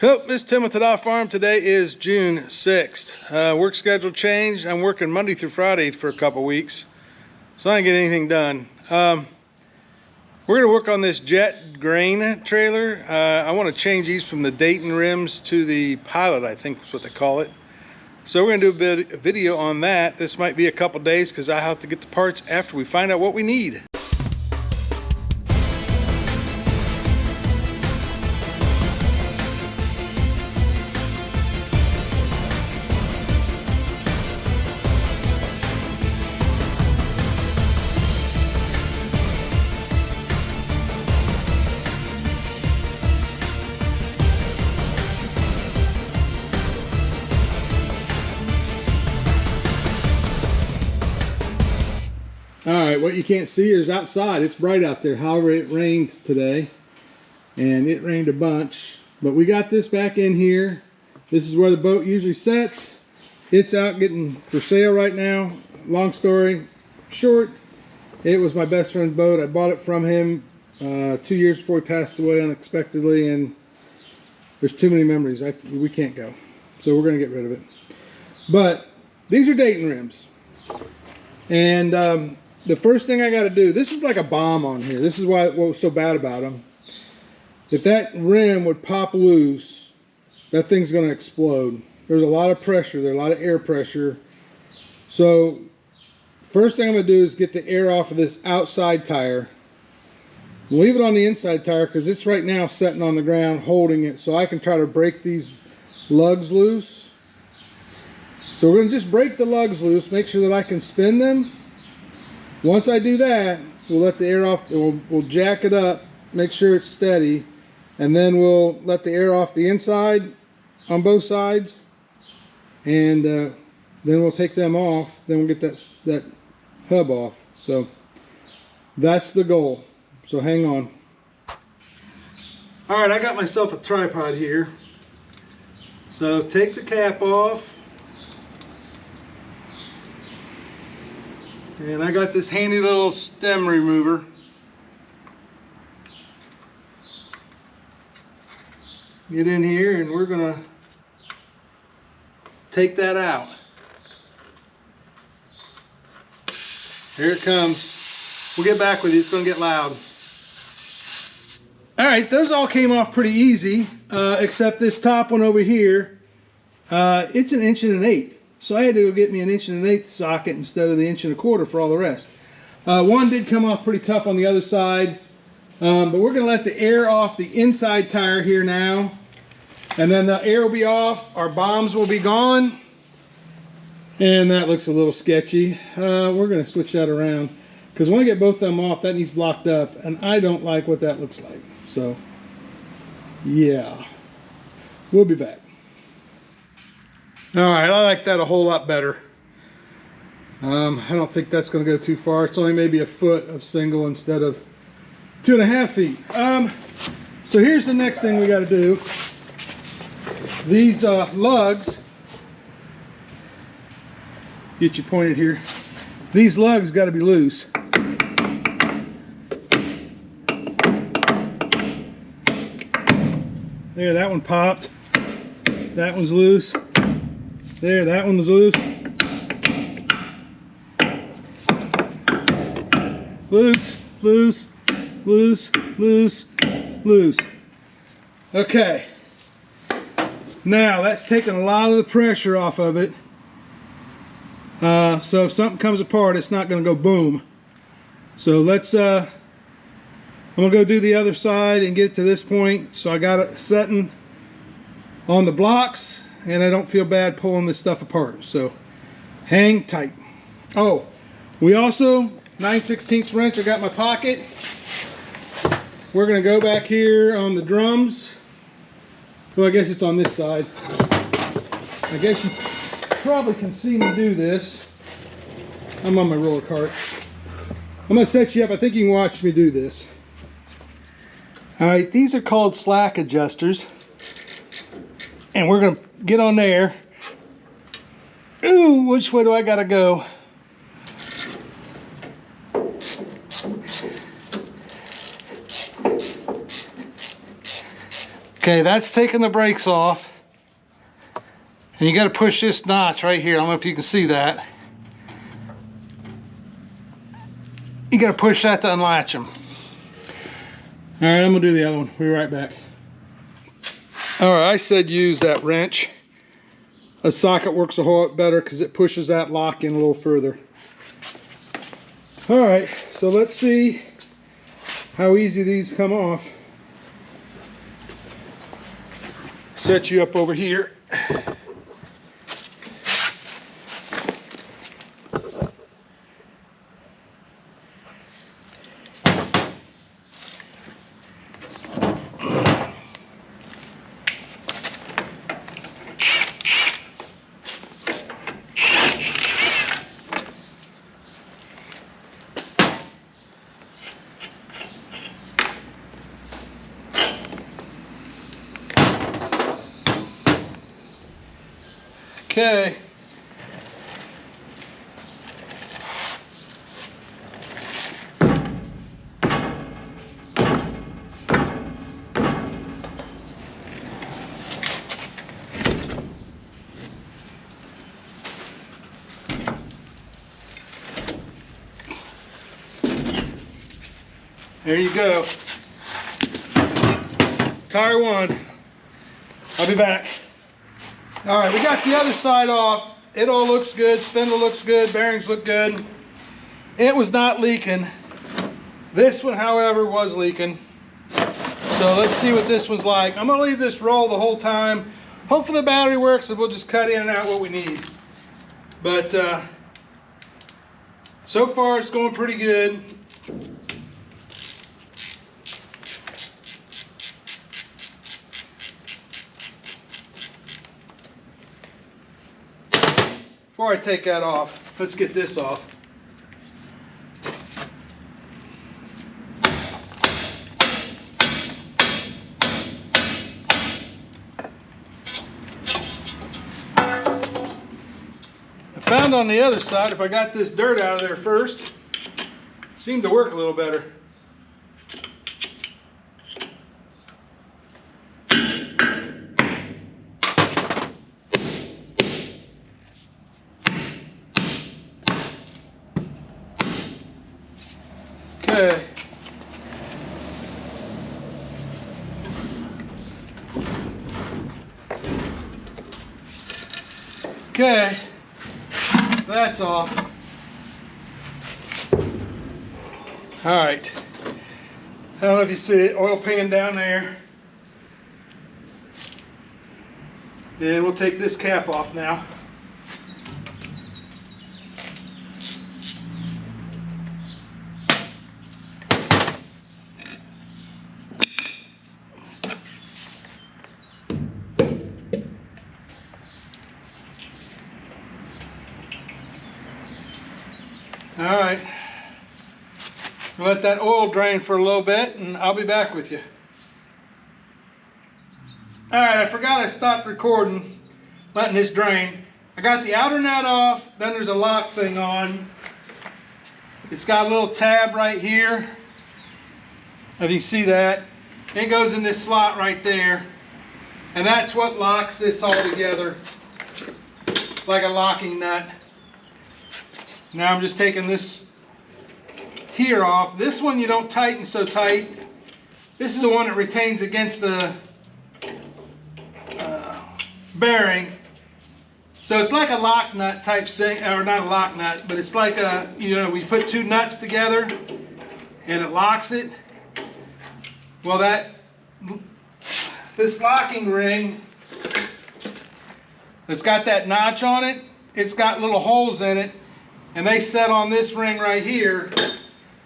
Hello, this is Tim with TAH Farm. Today is June 6th. Work schedule changed. I'm working Monday through Friday for a couple weeks, so I didn't get anything done. We're going to work on this jet grain trailer. I want to change these from the Dayton rims to the Pilot, I think is what they call it. So we're going to do a video on that. This might be a couple days because I have to get the parts after we find out what we need. Alright, what you can't see is outside. It's bright out there. However, it rained today. And it rained a bunch. But we got this back in here. This is where the boat usually sets. It's out getting for sale right now. Long story short, it was my best friend's boat. I bought it from him 2 years before he passed away unexpectedly. And there's too many memories. We can't go. So we're going to get rid of it. But these are Dayton rims. And the first thing I got to do, this is like a bomb on here. This is what was so bad about them. If that rim would pop loose, that thing's going to explode. There's a lot of pressure there, a lot of air pressure. So first thing I'm going to do is get the air off of this outside tire. Leave it on the inside tire because it's right now sitting on the ground holding it, so I can try to break these lugs loose. So we're going to just break the lugs loose, make sure that I can spin them. Once I do that, we'll let the air off, we'll jack it up, make sure it's steady, and then we'll let the air off the inside on both sides, and then we'll take them off, then we'll get that hub off. So that's the goal. So hang on. Alright, I got myself a tripod here. So take the cap off. And I got this handy little stem remover. Get in here and we're gonna take that out. Here it comes. We'll get back with you, it's gonna get loud. All right, those all came off pretty easy, except this top one over here. It's 1 1/8 inches. So I had to go get me 1 1/8 inches socket instead of the 1 1/4 inches for all the rest. One did come off pretty tough on the other side, but we're going to let the air off the inside tire here now, and then the air will be off, our bombs will be gone, and that looks a little sketchy. We're going to switch that around, because when I get both of them off, that needs blocked up, and I don't like what that looks like. So, yeah, we'll be back. Alright, I like that a whole lot better. I don't think that's going to go too far. It's only maybe 1 foot of single instead of 2.5 feet. So here's the next thing we got to do. These lugs, get you pointed here. These lugs got to be loose. There, that one popped. That one's loose. There, that one's loose. Loose, loose, loose, loose, loose. Okay. Now, that's taking a lot of the pressure off of it. So if something comes apart, it's not going to go boom. So let's, I'm going to go do the other side and get to this point. So I got it setting on the blocks. And I don't feel bad pulling this stuff apart, so hang tight. Oh, we also 9/16 wrench I got in my pocket. We're gonna go back here on the drums. Well, I guess it's on this side. I guess you probably can see me do this. I'm on my roller cart. I'm gonna set you up. I think you can watch me do this. All right, these are called slack adjusters. And we're gonna get on there. Ooh, which way do I gotta go? Okay, that's taking the brakes off. And you got to push this notch right here. I don't know if you can see that. You got to push that to unlatch them. All right, I'm gonna do the other one. We'll be right back. All right, I said use that wrench. A socket works a whole lot better because it pushes that lock in a little further. All right, so let's see how easy these come off. Set you up over here. Okay. There you go. Tire one. I'll be back. All right, we got the other side off. It all looks good. Spindle looks good. Bearings look good. It was not leaking. This one, however, was leaking. So let's see what this one's like. I'm gonna leave this roll the whole time. Hopefully the battery works and we'll just cut in and out what we need. But so far it's going pretty good. Before I take that off, let's get this off. I found on the other side, if I got this dirt out of there first, it seemed to work a little better. Okay. Okay, that's off. All right. I don't know if you see it, oil pan down there. And we'll take this cap off now. All right, let that oil drain for a little bit and I'll be back with you. All right, I forgot I stopped recording, letting this drain. I got the outer nut off, then there's a lock thing on. It's got a little tab right here, if you see that. It goes in this slot right there, and that's what locks this all together, like a locking nut. Now I'm just taking this here off. This one you don't tighten so tight. This is the one that retains against the bearing. So it's like a lock nut type thing, or not a lock nut, but it's like a, you know, we put two nuts together and it locks it. Well, this locking ring, it's got that notch on it. It's got little holes in it. And they set on this ring right here.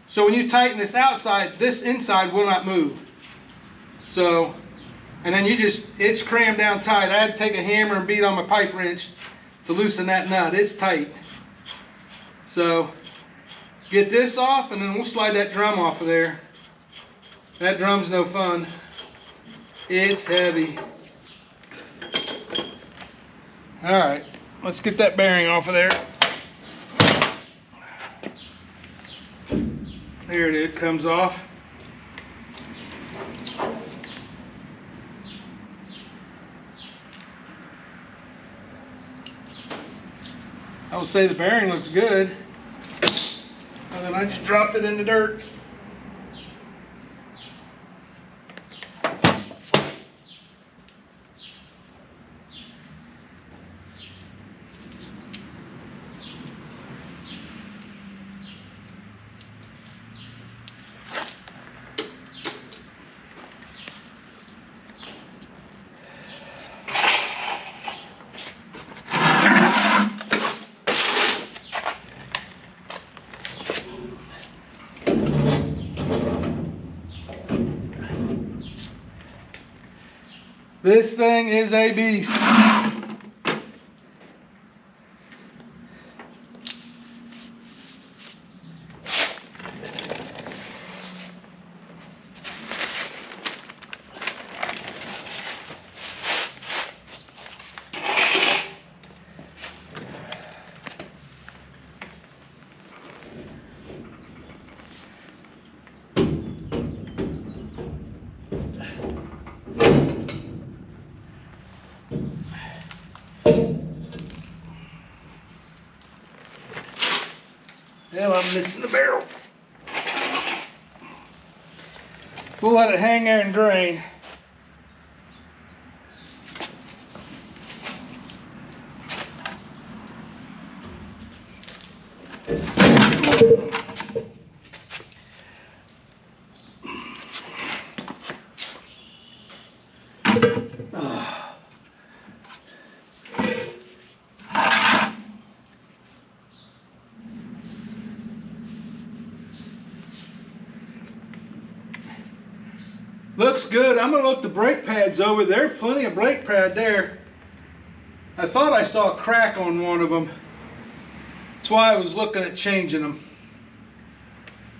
So when you tighten this outside, this inside will not move. So, and then it's crammed down tight. I had to take a hammer and beat on my pipe wrench to loosen that nut. It's tight. So, get this off and then we'll slide that drum off of there. That drum's no fun. It's heavy. All right, let's get that bearing off of there. There it is, comes off. I would say the bearing looks good. And then I just dropped it in the dirt. This thing is a beast. Well, I'm missing the barrel. We'll let it hang there and drain. Looks good. I'm going to look the brake pads over there. Plenty of brake pad there. I thought I saw a crack on one of them. That's why I was looking at changing them.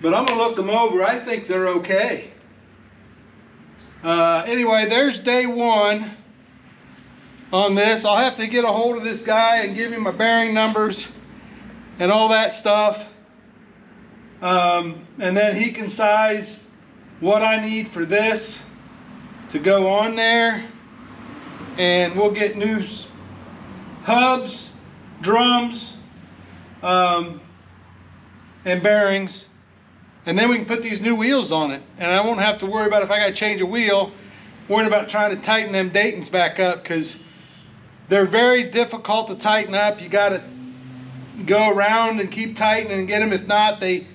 But I'm going to look them over. I think they're okay. Anyway, there's day one on this. I'll have to get a hold of this guy and give him my bearing numbers and all that stuff. And then he can size what I need for this to go on there, and we'll get new hubs, drums, and bearings, and then we can put these new wheels on it, and I won't have to worry about if I got to change a wheel, worrying about trying to tighten them Daytons back up, because they're very difficult to tighten up. You got to go around and keep tightening and get them. If not, they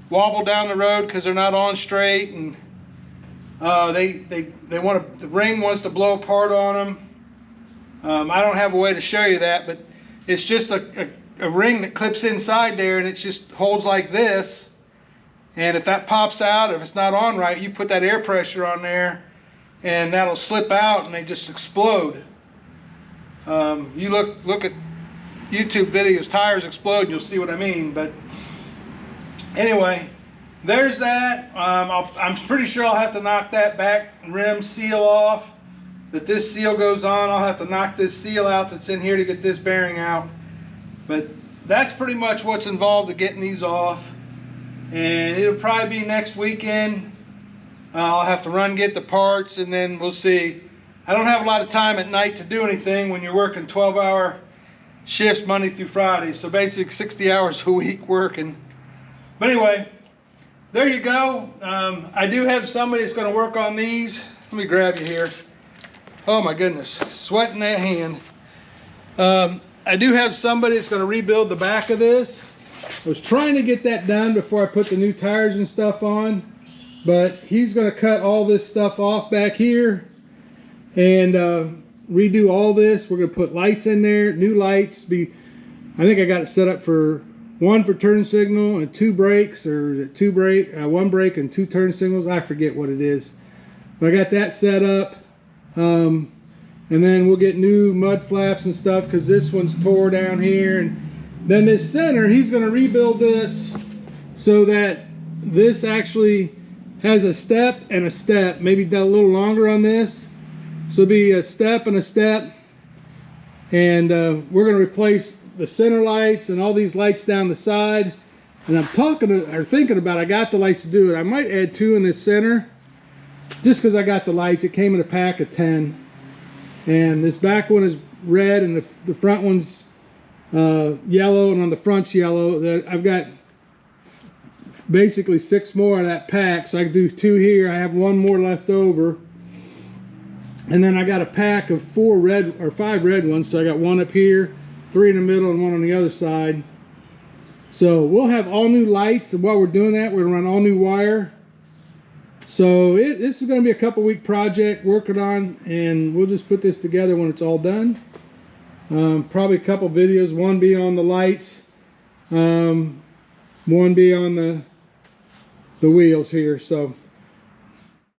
wobble down the road because they're not on straight, and the ring wants to blow apart on them. I don't have a way to show you that, but it's just a ring that clips inside there, and it just holds like this. And if that pops out, if it's not on right, you put that air pressure on there, and that'll slip out, and they just explode. You look at YouTube videos, tires explode, and you'll see what I mean. But anyway, there's that. I'm pretty sure I'll have to knock that back rim seal off. That this seal goes on, I'll have to knock this seal out that's in here to get this bearing out. But that's pretty much what's involved to getting these off. And it'll probably be next weekend. I'll have to run get the parts, and then we'll see. I don't have a lot of time at night to do anything when you're working 12-hour shifts Monday through Friday. So basically 60 hours a week working. But anyway, there you go. I do have somebody that's going to work on these. Let me grab you here. Oh my goodness, sweating that hand. I do have somebody that's going to rebuild the back of this. I was trying to get that done before I put the new tires and stuff on, but he's going to cut all this stuff off back here and redo all this. We're going to put lights in there, new lights. I think I got it set up for one for turn signal and two brakes, or one brake and two turn signals. I forget what it is, but I got that set up. And then we'll get new mud flaps and stuff, because this one's tore down here. And then this center, he's going to rebuild this so that this actually has a step and a step, maybe a little longer on this. So it'll be a step and a step. And we're going to replace the center lights and all these lights down the side. And I'm thinking about, I got the lights to do it. I might add 2 in this center, just because I got the lights. It came in a pack of 10. And this back one is red, and the front one's yellow, and on the front's yellow. I've got basically 6 more of that pack, so I can do 2 here. I have 1 more left over, and then I got a pack of 5 red ones. So I got 1 up here, 3 in the middle, and 1 on the other side. So we'll have all new lights, and while we're doing that, we're gonna run all new wire. So this is gonna be a couple-week project working on, and we'll just put this together when it's all done. Probably a couple videos, one be on the lights, one be on the wheels here. So